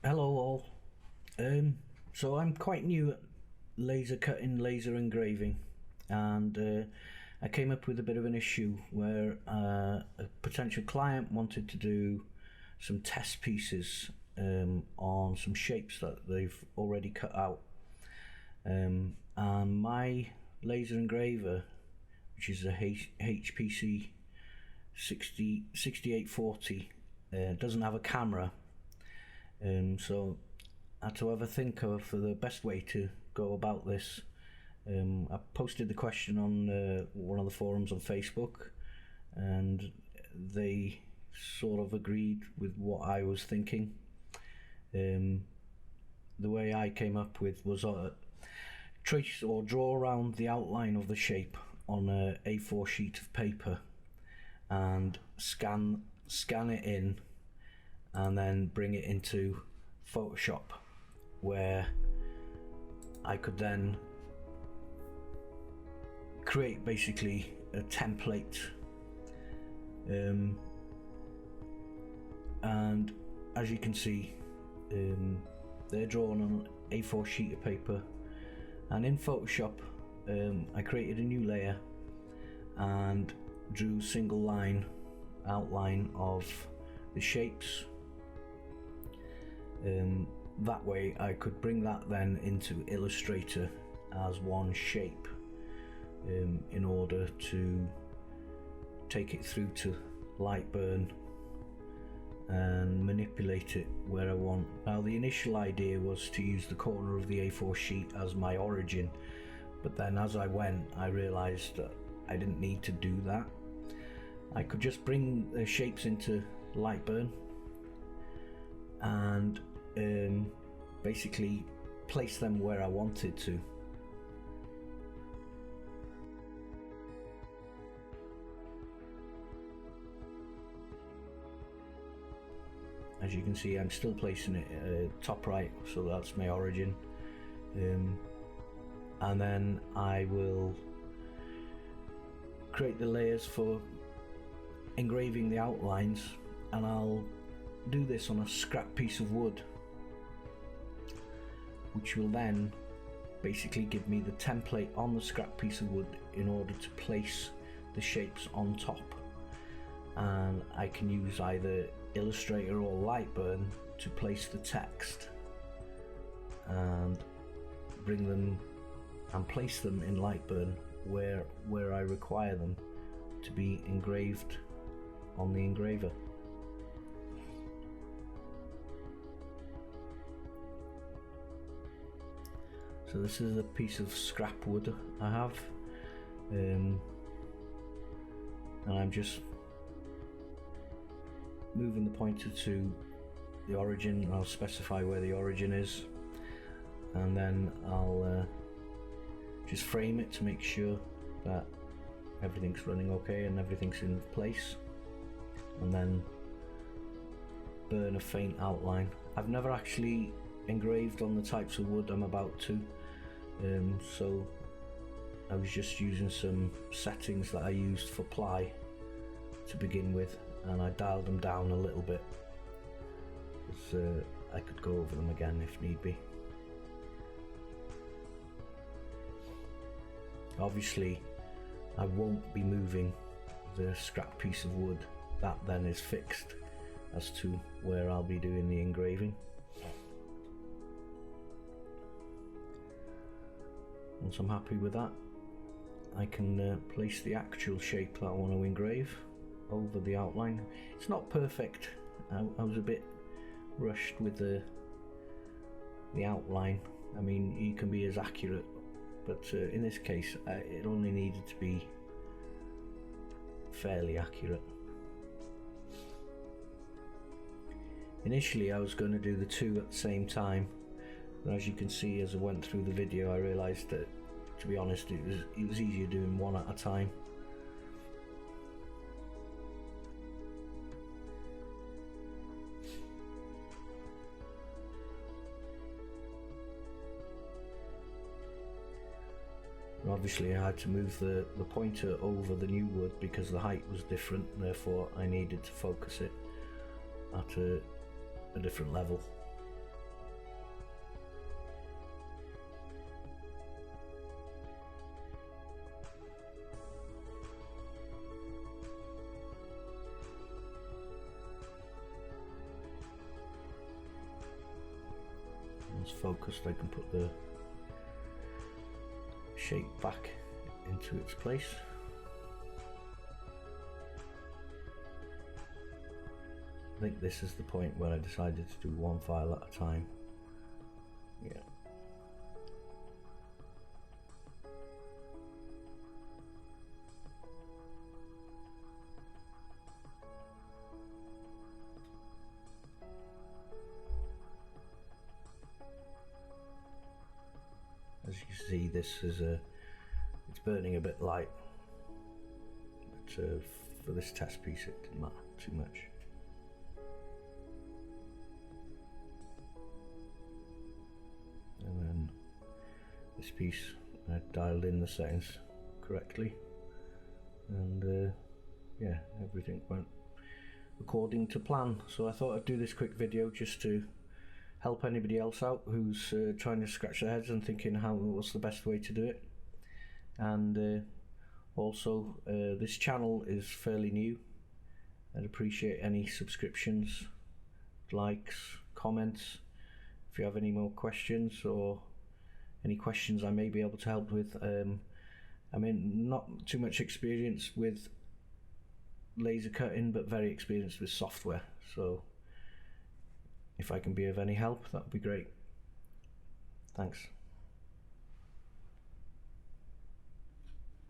Hello all. So I'm quite new at laser cutting, laser engraving, and I came up with a bit of an issue where a potential client wanted to do some test pieces on some shapes that they've already cut out, and my laser engraver, which is a HPC 6840, doesn't have a camera. So I had to have a think of the best way to go about this. I posted the question on one of the forums on Facebook, and they sort of agreed with what I was thinking. The way I came up with was trace or draw around the outline of the shape on a A4 sheet of paper and scan it in, and then bring it into Photoshop, where I could then create basically a template, and as you can see, they're drawn on an A4 sheet of paper, and in Photoshop I created a new layer and drew single line outline of the shapes. That way I could bring that then into Illustrator as one shape, in order to take it through to Lightburn and manipulate it where I want. Now, the initial idea was to use the corner of the A4 sheet as my origin, but then as I went I realized that I didn't need to do that. I could just bring the shapes into Lightburn and basically place them where I wanted to. As you can see, I'm still placing it top right, so that's my origin, and then I will create the layers for engraving the outlines, and I'll do this on a scrap piece of wood, which will then basically give me the template on the scrap piece of wood in order to place the shapes on top. And I can use either Illustrator or Lightburn to place the text and bring them and place them in Lightburn where I require them to be engraved on the engraver. So this is a piece of scrap wood I have, and I'm just moving the pointer to the origin. I'll specify where the origin is, and then I'll just frame it to make sure that everything's running okay and everything's in place, and then burn a faint outline. I've never actually engraved on the types of wood I'm about to, so I was just using some settings that I used for ply to begin with, and I dialed them down a little bit because I could go over them again if need be. Obviously I won't be moving the scrap piece of wood. That then is fixed as to where I'll be doing the engraving. Once I'm happy with that, I can place the actual shape that I want to engrave over the outline. It's not perfect. I was a bit rushed with the outline. I mean, you can be as accurate, but in this case it only needed to be fairly accurate. Initially I was going to do the two at the same time, but as you can see, as I went through the video, I realised that, to be honest, it was easier doing one at a time. Obviously I had to move the pointer over the new wood because the height was different, and therefore I needed to focus it at a different level. one's focused, I can put the shape back into its place. I think this is the point where I decided to do one file at a time. Yeah. As you can see, this is it's burning a bit light, but for this test piece it didn't matter too much. And then this piece, I dialed in the settings correctly, and yeah, everything went according to plan. So I thought I'd do this quick video just to help anybody else out who's trying to scratch their heads and thinking what's the best way to do it. And also this channel is fairly new. I'd appreciate any subscriptions, likes, comments. If you have any more questions or any questions I may be able to help with. I mean, not too much experience with laser cutting, but very experienced with software, so if I can be of any help, that would be great. Thanks.